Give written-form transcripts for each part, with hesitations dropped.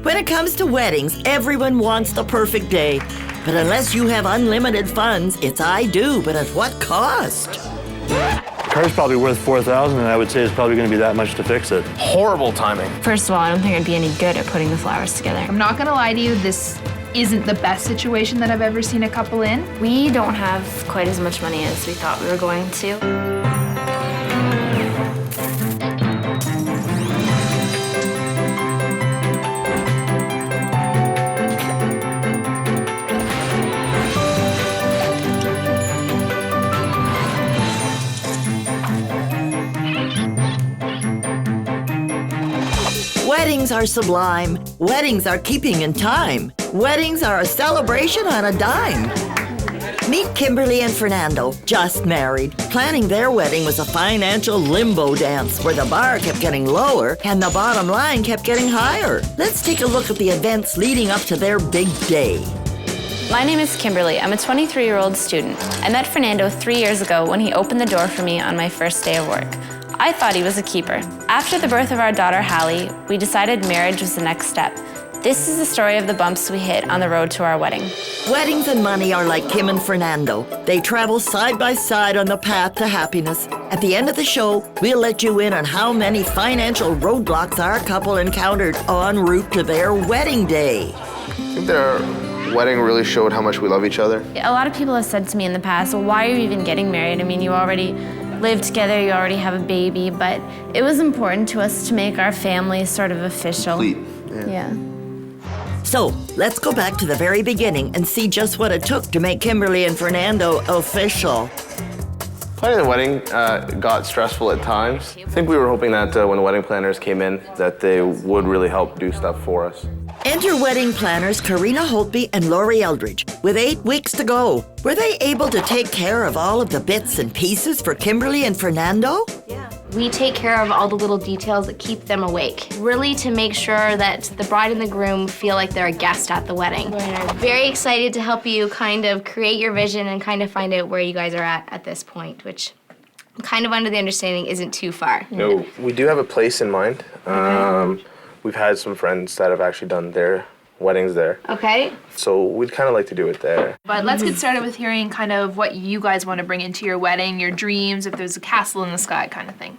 When it comes to weddings, everyone wants the perfect day. But unless you have unlimited funds, it's I do, but at what cost? The car's probably worth $4,000, and I would say it's probably going to be that much to fix it. Horrible timing. First of all, I don't think I'd be any good at putting the flowers together. I'm not gonna lie to you, this isn't the best situation that I've ever seen a couple in. We don't have quite as much money as we thought we were going to. Weddings are sublime. Weddings are keeping in time. Weddings are a celebration on a dime. Meet Kimberly and Fernando, just married. Planning their wedding was a financial limbo dance where the bar kept getting lower and the bottom line kept getting higher. Let's take a look at the events leading up to their big day. My name is Kimberly. I'm a 23-year-old student. I met Fernando 3 years ago when he opened the door for me on my first day of work. I thought he was a keeper. After the birth of our daughter, Hallie, we decided marriage was the next step. This is the story of the bumps we hit on the road to our wedding. Weddings and money are like Kim and Fernando. They travel side by side on the path to happiness. At the end of the show, we'll let you in on how many financial roadblocks our couple encountered en route to their wedding day. I think their wedding really showed how much we love each other. A lot of people have said to me in the past, well, why are you even getting married? I mean, you already live together, you already have a baby, but it was important to us to make our family sort of official. Complete. Yeah. So, let's go back to the very beginning and see just what it took to make Kimberly and Fernando official. Planning the wedding got stressful at times. I think we were hoping that when the wedding planners came in, that they would really help do stuff for us. Enter wedding planners Karina Holtby and Lori Eldridge. With 8 weeks to go, were they able to take care of all of the bits and pieces for Kimberly and Fernando? We take care of all the little details that keep them awake, really to make sure that the bride and the groom feel like they're a guest at the wedding. We're very excited to help you kind of create your vision and kind of find out where you guys are at this point, which I'm kind of under the understanding isn't too far. No, we do have a place in mind. We've had some friends that have actually done their weddings there. Okay. So we'd kind of like to do it there. But let's get started with hearing kind of what you guys want to bring into your wedding, your dreams, if there's a castle in the sky kind of thing.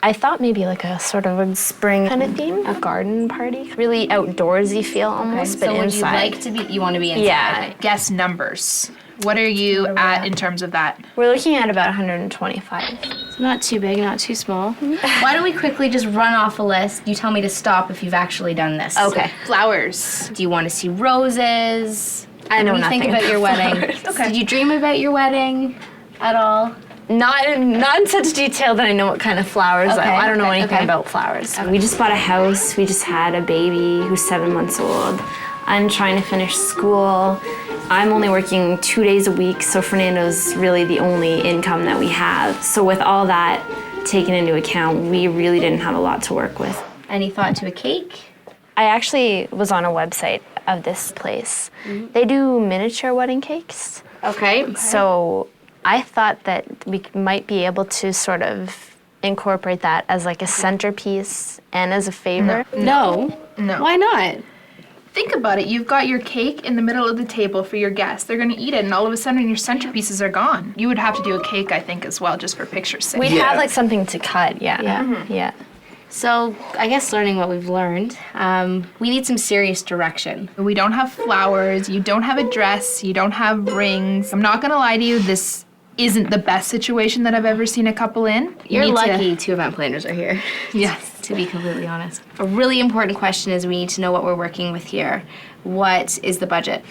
I thought maybe like a sort of a spring kind of theme, a garden party. Really outdoorsy feel almost, but so inside. would you like to be, you want to be inside? Yeah. Guest numbers. What are you at in terms of that? We're looking at about 125. So not too big, not too small. Why don't we quickly just run off a list? You tell me to stop if you've actually done this. Okay. Flowers. Do you want to see roses? I know What do you nothing think about your wedding? Okay. Did you dream about your wedding at all? Not in such detail that I know what kind of flowers. Okay, I don't know okay, anything okay. about flowers. We just bought a house. We just had a baby who's 7 months old. I'm trying to finish school. I'm only working 2 days a week, so Fernando's really the only income that we have. So with all that taken into account, we really didn't have a lot to work with. Any thought to a cake? I actually was on a website of this place. They do miniature wedding cakes. Okay. So I thought that we might be able to sort of incorporate that as like a centerpiece and as a favor. No. No. Why not? Think about it. You've got your cake in the middle of the table for your guests. They're going to eat it, and all of a sudden your centerpieces are gone. You would have to do a cake, I think, as well, just for picture's sake. We'd have like something to cut, yeah. Yeah. So I guess learning what we've learned, we need some serious direction. We don't have flowers. You don't have a dress. You don't have rings. I'm not going to lie to you. This isn't the best situation that I've ever seen a couple in. You're lucky 2 event planners are here. Yes. To be completely honest. A really important question is we need to know what we're working with here. What is the budget?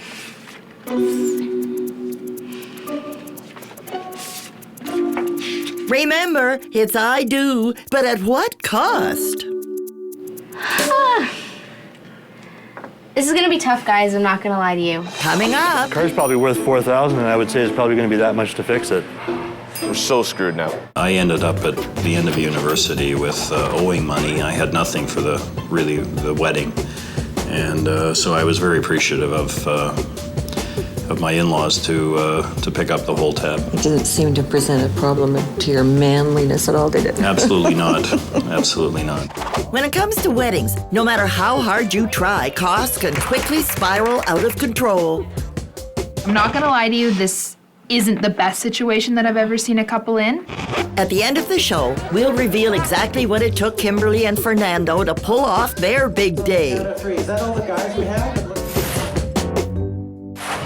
Remember, it's I do, but at what cost? This is gonna be tough, guys. I'm not gonna lie to you. Coming up. The car's probably worth $4,000, and I would say it's probably going to be that much to fix it. We're so screwed now. I ended up at the end of university with owing money. I had nothing for the wedding. And so I was very appreciative of my in-laws to pick up the whole tab. It didn't seem to present a problem to your manliness at all, did it? Absolutely not. Absolutely not. When it comes to weddings, no matter how hard you try, costs can quickly spiral out of control. I'm not gonna lie to you, this isn't the best situation that I've ever seen a couple in. At the end of the show, we'll reveal exactly what it took Kimberly and Fernando to pull off their big day. Is that all the guys we have?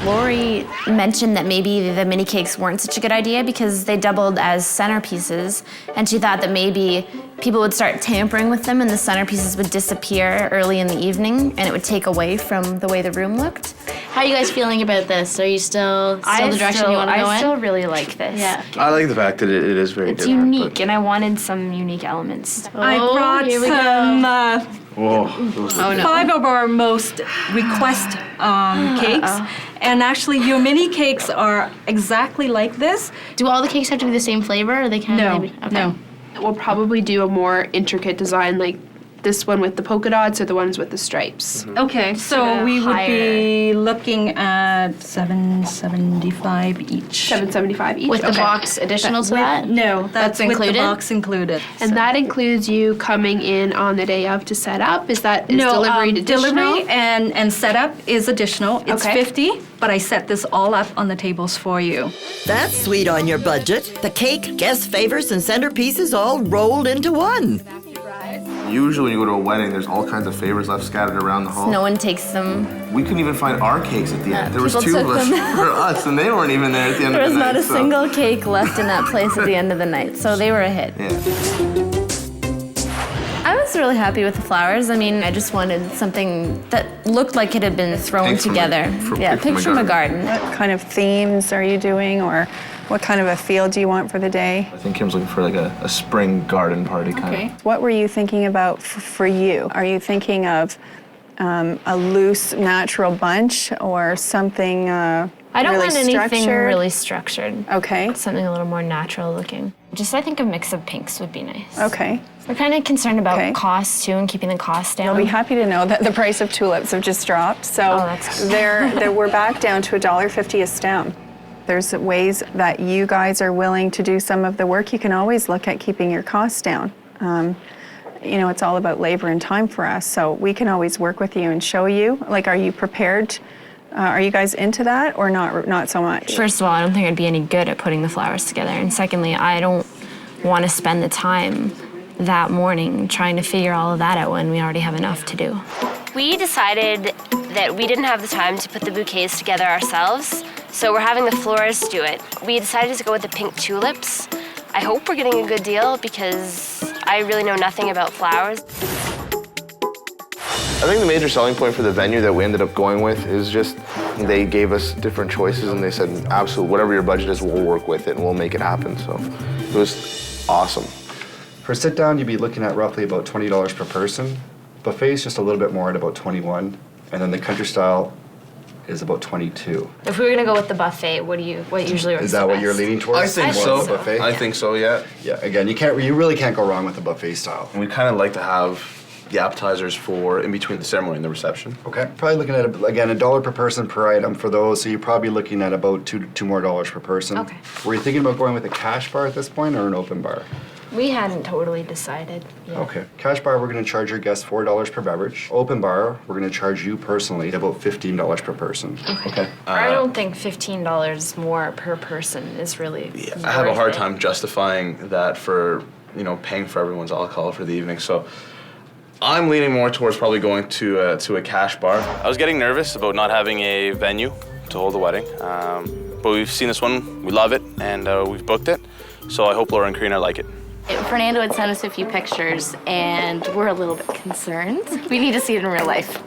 Lori mentioned that maybe the mini cakes weren't such a good idea because they doubled as centerpieces, and she thought that maybe people would start tampering with them and the centerpieces would disappear early in the evening and it would take away from the way the room looked. How are you guys feeling about this? Are you still the direction you want to go in? I still really like this. Yeah. I like the fact that it is very It's different. unique, and I wanted some unique elements. I brought here we some Whoa. 5 of our most request cakes. And actually, your mini cakes are exactly like this. Do all the cakes have to be the same flavor, or they can No, maybe? Okay. no. We'll probably do a more intricate design like this one with the polka dots or the ones with the stripes. Okay, so we would higher. be looking at $7.75 each. $7.75 each. With the Okay. box additional to that? No, that's with included? the box included. And that includes you coming in on the day of to set up. Is delivery additional? Delivery and setup is additional. It's Okay. $50, but I set this all up on the tables for you. That's sweet on your budget. The cake, guest favors, and centerpieces all rolled into one. Usually when you go to a wedding, there's all kinds of favors left scattered around the hall. No one takes them. We couldn't even find our cakes at the end. There was people 2 of took us them. for us, and they weren't even there at the end There of was the night. not a so- single cake left in that place at the end of the night, so they were a hit. Yeah. I was really happy with the flowers. I mean, I just wanted something that looked like it had been thrown Picked from a- together. picked from a picked from a garden. What kind of themes are you doing, or what kind of a feel do you want for the day? I think Kim's looking for like a spring garden party kind of. What were you thinking about for you? Are you thinking of a loose, natural bunch or something I don't really want anything structured? really structured. Okay, Something a little more natural looking. Just I think a mix of pinks would be nice. okay. We're kind of concerned about Okay. costs too and keeping the costs down. I'll be happy to know that the price of tulips have just dropped. So Oh, that's good. we're back down to $1.50 a stem. There's ways that you guys are willing to do some of the work. You can always look at keeping your costs down. You know, it's all about labor and time for us. So we can always work with you and show you. Like, are you prepared? Are you guys into that or not so much? First of all, I don't think I'd be any good at putting the flowers together. And secondly, I don't want to spend the time that morning trying to figure all of that out when we already have enough to do. We decided that we didn't have the time to put the bouquets together ourselves, so we're having the florists do it. We decided to go with the pink tulips. I hope we're getting a good deal because I really know nothing about flowers. I think the major selling point for the venue that we ended up going with is just they gave us different choices and they said, absolutely, whatever your budget is, we'll work with it and we'll make it happen. So it was awesome. For sit down, you'd be looking at roughly about $20 per person. Buffet's just a little bit more at about 21, and then the country style is about 22. If we were gonna go with the buffet, what usually works Is that the what you're best? leaning towards? I think More so. of the buffet? I think so, yeah. Yeah. Again, you really can't go wrong with the buffet style. And we kind of like to have the appetizers for in between the ceremony and the reception. Okay. Probably looking at again $1 per person per item for those, so you're probably looking at about $2 more per person. Okay. Were you thinking about going with a cash bar at this point or an open bar? We hadn't totally decided yet. Okay. Cash bar, we're going to charge your guests $4 per beverage. Open bar, we're going to charge you personally about $15 per person. Okay. I don't think $15 more per person is really I have a worth hard it. time justifying that for, paying for everyone's alcohol for the evening. So I'm leaning more towards probably going to a cash bar. I was getting nervous about not having a venue to hold the wedding, but we've seen this one, we love it, and we've booked it. So I hope Laura and Karina like it. Fernando had sent us a few pictures, and we're a little bit concerned. We need to see it in real life.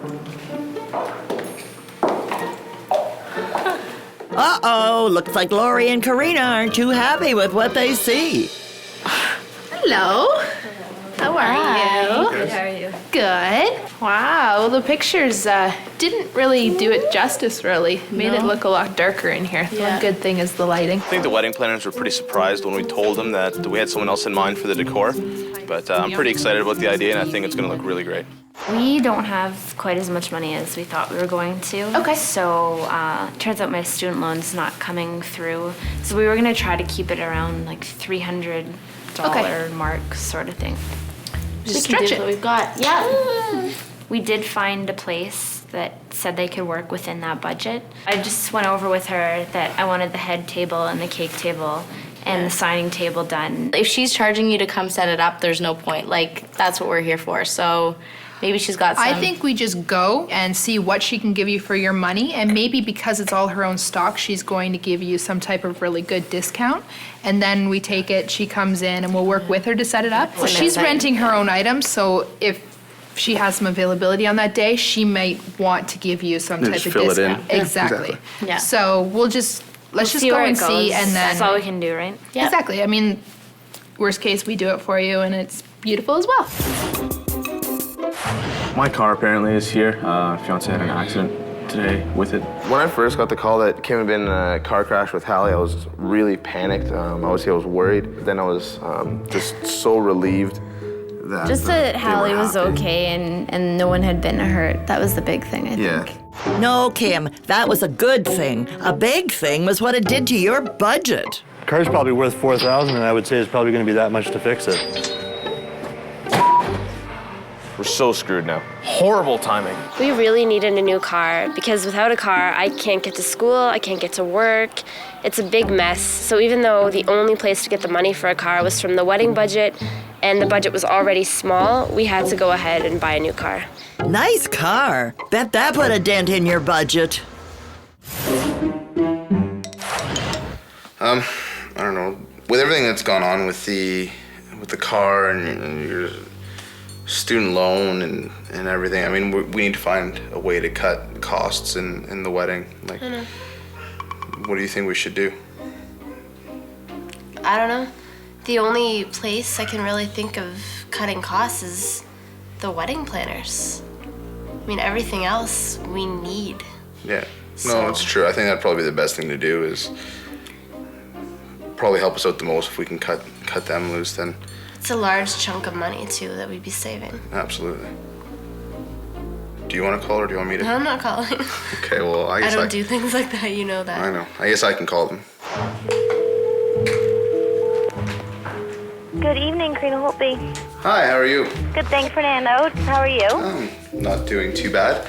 Uh-oh, looks like Lori and Karina aren't too happy with what they see. Hello. How are you? Good, how are you? Good. Wow, well, the pictures didn't really do it justice, really. Made it look a lot darker in here. The one good thing is the lighting. I think the wedding planners were pretty surprised when we told them that we had someone else in mind for the decor, but I'm pretty excited about the idea and I think it's going to look really great. We don't have quite as much money as we thought we were going to. Okay. So turns out my student loan's not coming through. So we were gonna try to keep it around like $300 mark sort of thing. Just stretch it. What we've got. Yeah. We did find a place that said they could work within that budget. I just went over with her that I wanted the head table and the cake table and the signing table done. If she's charging you to come set it up, there's no point. Like, that's what we're here for. So maybe she's got some. I think we just go and see what she can give you for your money, and maybe because it's all her own stock, she's going to give you some type of really good discount. And then we take it, she comes in, and we'll work with her to set it up. Well, she's renting her own items, so if she has some availability on that day, she might want to give you some type of fill discount. it in. Exactly. Yeah. So let's just See go where and it see, goes. and then That's all we can do, right? Yeah. Exactly. I mean, worst case, we do it for you, and it's beautiful as well. My car apparently is here. Fiance had an accident today with it. When I first got the call that Kim had been in a car crash with Hallie, I was really panicked. Obviously, I was worried. Then I was just so relieved that Just that they Hallie were was happy. okay and no one had been hurt. That was the big thing, I think. No, Kim, that was a good thing. A big thing was what it did to your budget. The car's probably worth $4,000, and I would say it's probably going to be that much to fix it. We're so screwed now. Horrible timing. We really needed a new car because without a car, I can't get to school, I can't get to work. It's a big mess. So even though the only place to get the money for a car was from the wedding budget, and the budget was already small, we had to go ahead and buy a new car. Nice car. Bet that put a dent in your budget. I don't know. With everything that's gone on with the car and your student loan and everything, I mean, we need to find a way to cut costs in the wedding. Like, what do you think we should do? I don't know. The only place I can really think of cutting costs is the wedding planners. I mean, everything else we need. Yeah. No, it's true. I think that'd probably be the best thing to do is probably help us out the most if we can cut them loose then. It's a large chunk of money, too, that we'd be saving. Absolutely. Do you want to call or do you want me to? No, I'm not calling. Okay, well, I guess I don't do things like that, you know that. I know. I guess I can call them. Good evening, Karina Holtby. Hi, how are you? Good, thanks, Fernando. How are you? Not doing too bad.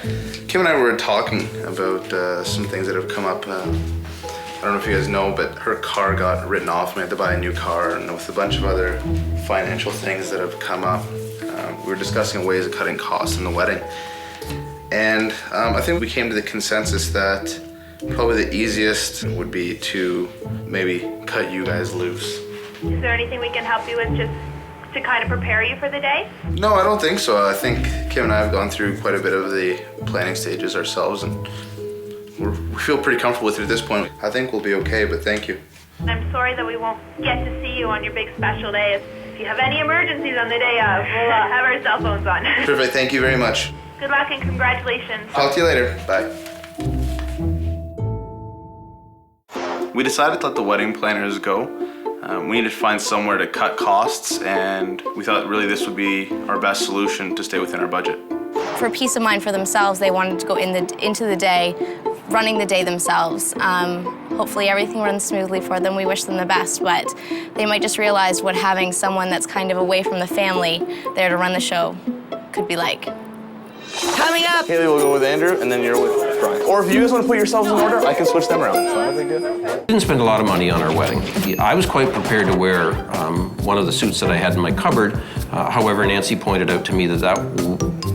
Kim and I were talking about some things that have come up. I don't know if you guys know, but her car got written off and we had to buy a new car, and with a bunch of other financial things that have come up, we were discussing ways of cutting costs in the wedding. And I think we came to the consensus that probably the easiest would be to maybe cut you guys loose. Is there anything we can help you with just to kind of prepare you for the day? No, I don't think so. I think Kim and I have gone through quite a bit of the planning stages ourselves, and we feel pretty comfortable with it at this point. I think we'll be okay, but thank you. I'm sorry that we won't get to see you on your big special day. If you have any emergencies on the day of, we'll have our cell phones on. Perfect, thank you very much. Good luck and congratulations. Talk to you later, bye. We decided to let the wedding planners go. We needed to find somewhere to cut costs, and we thought really this would be our best solution to stay within our budget. For peace of mind for themselves, they wanted to go into the day, running the day themselves. Hopefully everything runs smoothly for them. We wish them the best, but they might just realize what having someone that's kind of away from the family there to run the show could be like. Coming up! Haley will go with Andrew, and then you're with Brian. Or if you guys want to put yourselves in order, I can switch them around. It's not a big deal. I didn't spend a lot of money on our wedding. I was quite prepared to wear one of the suits that I had in my cupboard. However, Nancy pointed out to me that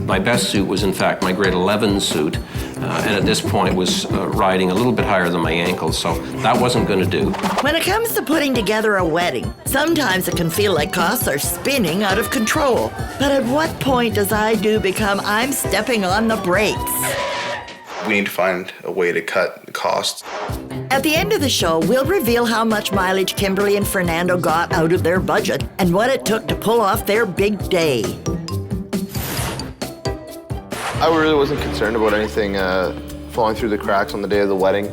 my best suit was in fact my grade 11 suit, and at this point was riding a little bit higher than my ankles, so that wasn't going to do. When it comes to putting together a wedding, sometimes it can feel like costs are spinning out of control. But at what point does I do become I'm stepping on the brakes? We need to find a way to cut costs. At the end of the show, we'll reveal how much mileage Kimberly and Fernando got out of their budget and what it took to pull off their big day. I really wasn't concerned about anything falling through the cracks on the day of the wedding,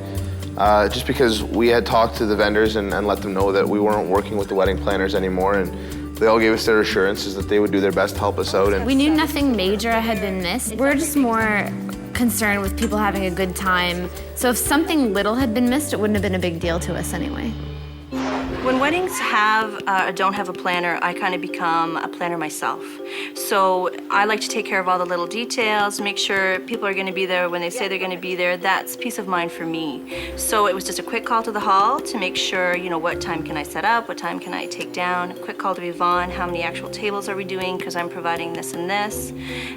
just because we had talked to the vendors and let them know that we weren't working with the wedding planners anymore, and They all gave us their assurances that they would do their best to help us out. And We knew nothing major had been missed. We're just more concerned with people having a good time. So if something little had been missed, it wouldn't have been a big deal to us anyway. When weddings don't have a planner, I kind of become a planner myself. So I like to take care of all the little details, make sure people are going to be there when they say they're going to be there. That's peace of mind for me. So it was just a quick call to the hall to make sure, what time can I set up, what time can I take down, a quick call to Yvonne, how many actual tables are we doing, because I'm providing this and this.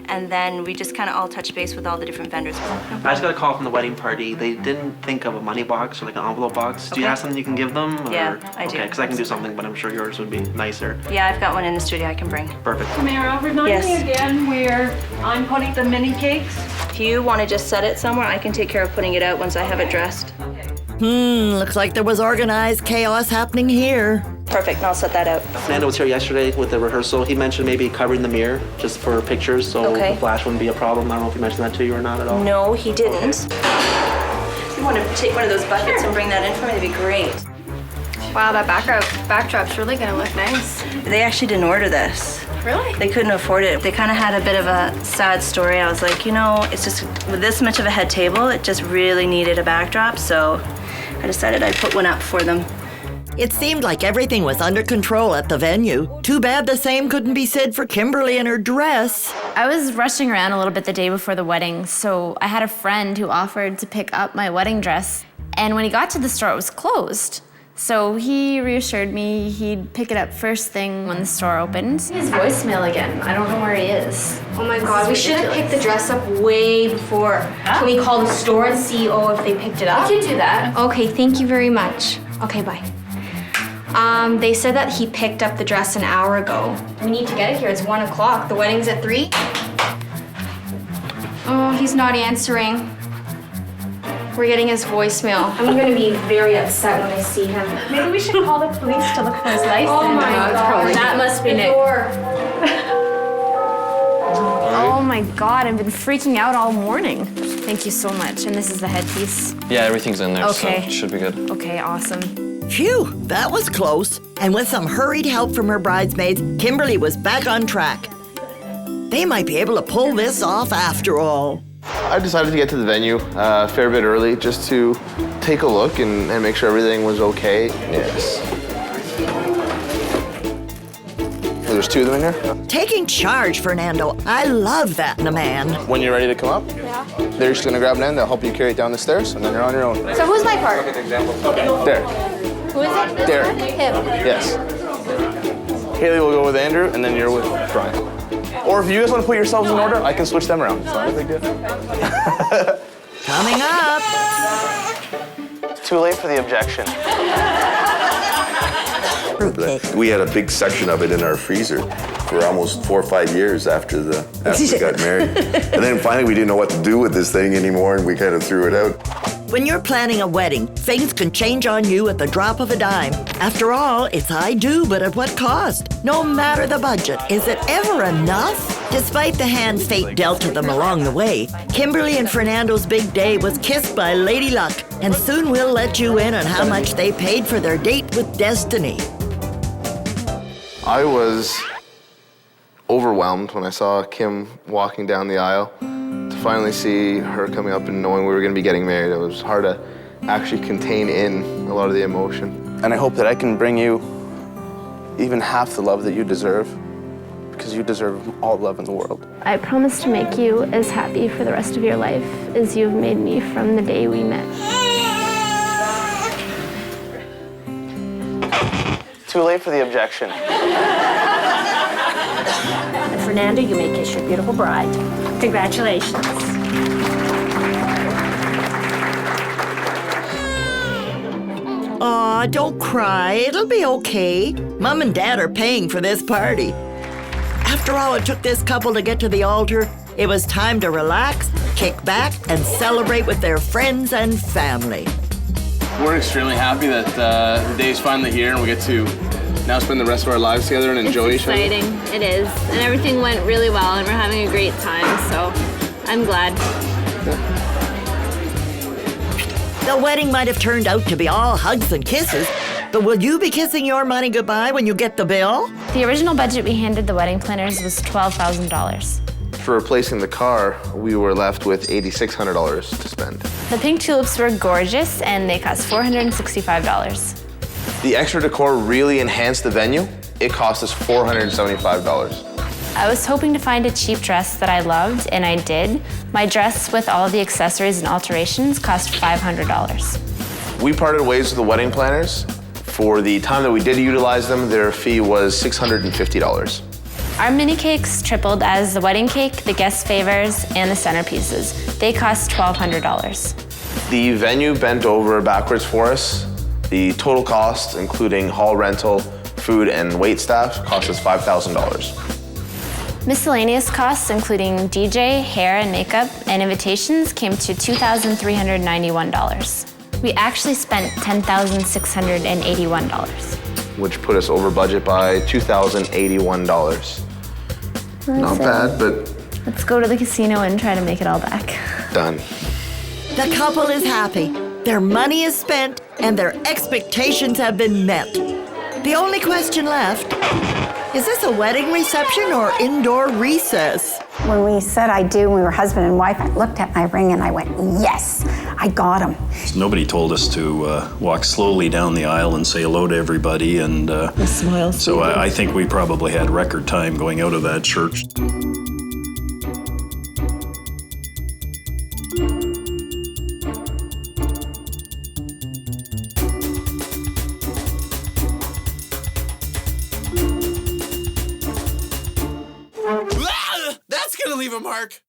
And then we just kind of all touch base with all the different vendors. I just got a call from the wedding party. They didn't think of a money box or like an envelope box. Do you have something you can give them? Or? Yeah, I do. Okay, because I can do something, but I'm sure yours would be nicer. Yeah, I've got one in the studio I can bring. Perfect. Mara, remind me again where I'm putting the mini cakes. If you want to just set it somewhere, I can take care of putting it out once I have it dressed. Looks like there was organized chaos happening here. Perfect, and I'll set that out. Fernando was here yesterday with the rehearsal. He mentioned maybe covering the mirror just for pictures, so the flash wouldn't be a problem. I don't know if he mentioned that to you or not at all. No, he didn't. If you want to take one of those buckets and bring that in for me, that'd be great. Wow, that backdrop's really gonna look nice. They actually didn't order this. Really? They couldn't afford it. They kind of had a bit of a sad story. I was like, it's just with this much of a head table, it just really needed a backdrop, so I decided I'd put one up for them. It seemed like everything was under control at the venue. Too bad the same couldn't be said for Kimberly and her dress. I was rushing around a little bit the day before the wedding, so I had a friend who offered to pick up my wedding dress. And when he got to the store, it was closed. So he reassured me he'd pick it up first thing when the store opened. His voicemail again. I don't know where he is. Oh my God, we should have picked the dress up way before. Can we call the store and see, if they picked it up? We can do that. Okay, thank you very much. Okay, bye. They said that he picked up the dress an hour ago. We need to get it here. It's 1 o'clock. The wedding's at 3. Oh, he's not answering. We're getting his voicemail. I'm gonna be very upset when I see him. Maybe we should call the police to look for his license. Oh my God. That must be Nick. Oh my God, I've been freaking out all morning. Thank you so much. And this is the headpiece. Yeah, everything's in there, so Okay. it should be good. Okay, awesome. Phew, that was close. And with some hurried help from her bridesmaids, Kimberly was back on track. They might be able to pull this off after all. I decided to get to the venue a fair bit early just to take a look and make sure everything was okay. Yes. There's 2 of them in here? Taking charge, Fernando. I love that in a man. When you're ready to come up, they're just gonna grab an end, they'll help you carry it down the stairs, and then you're on your own. So who's my part? There. Who is it? Derek. Him. Yes. Haley will go with Andrew, and then you're with Brian. Or if you guys want to put yourselves in order, I can switch them around. It's not a big deal. Coming up. It's too late for the objection. We had a big section of it in our freezer for almost 4 or 5 years after we got married. And then finally we didn't know what to do with this thing anymore, and we kind of threw it out. When you're planning a wedding, things can change on you at the drop of a dime. After all, it's I do, but at what cost? No matter the budget, is it ever enough? Despite the hand fate dealt to them along the way, Kimberly and Fernando's big day was kissed by Lady Luck, and soon we'll let you in on how much they paid for their date with destiny. I was overwhelmed when I saw Kim walking down the aisle. To finally see her coming up and knowing we were going to be getting married, it was hard to actually contain in a lot of the emotion. And I hope that I can bring you even half the love that you deserve, because you deserve all love in the world. I promise to make you as happy for the rest of your life as you've made me from the day we met. Too late for the objection. And Fernando, you may kiss your beautiful bride. Congratulations. Aw, don't cry. It'll be okay. Mom and Dad are paying for this party. After all it took this couple to get to the altar, it was time to relax, kick back, and celebrate with their friends and family. We're extremely happy that the day's finally here and we get to now spend the rest of our lives together and enjoy each other. It's exciting, it is. And everything went really well and we're having a great time, so I'm glad. The wedding might have turned out to be all hugs and kisses, but will you be kissing your money goodbye when you get the bill? The original budget we handed the wedding planners was $12,000. For replacing the car, we were left with $8,600 to spend. The pink tulips were gorgeous and they cost $465. The extra decor really enhanced the venue. It cost us $475. I was hoping to find a cheap dress that I loved, and I did. My dress with all the accessories and alterations cost $500. We parted ways with the wedding planners. For the time that we did utilize them, their fee was $650. Our mini cakes tripled as the wedding cake, the guest favors, and the centerpieces. They cost $1,200. The venue bent over backwards for us. The total cost, including hall rental, food, and wait staff, cost us $5,000. Miscellaneous costs, including DJ, hair and makeup, and invitations, came to $2,391. We actually spent $10,681. Which put us over budget by $2,081. Not bad, but Let's go to the casino and try to make it all back. done. The couple is happy. Their money is spent and their expectations have been met. The only question left, is this a wedding reception or indoor recess? When we said I do, we were husband and wife, I looked at my ring and I went, yes, I got him. Nobody told us to walk slowly down the aisle and say hello to everybody, and so I think we probably had record time going out of that church. That's gonna leave a mark.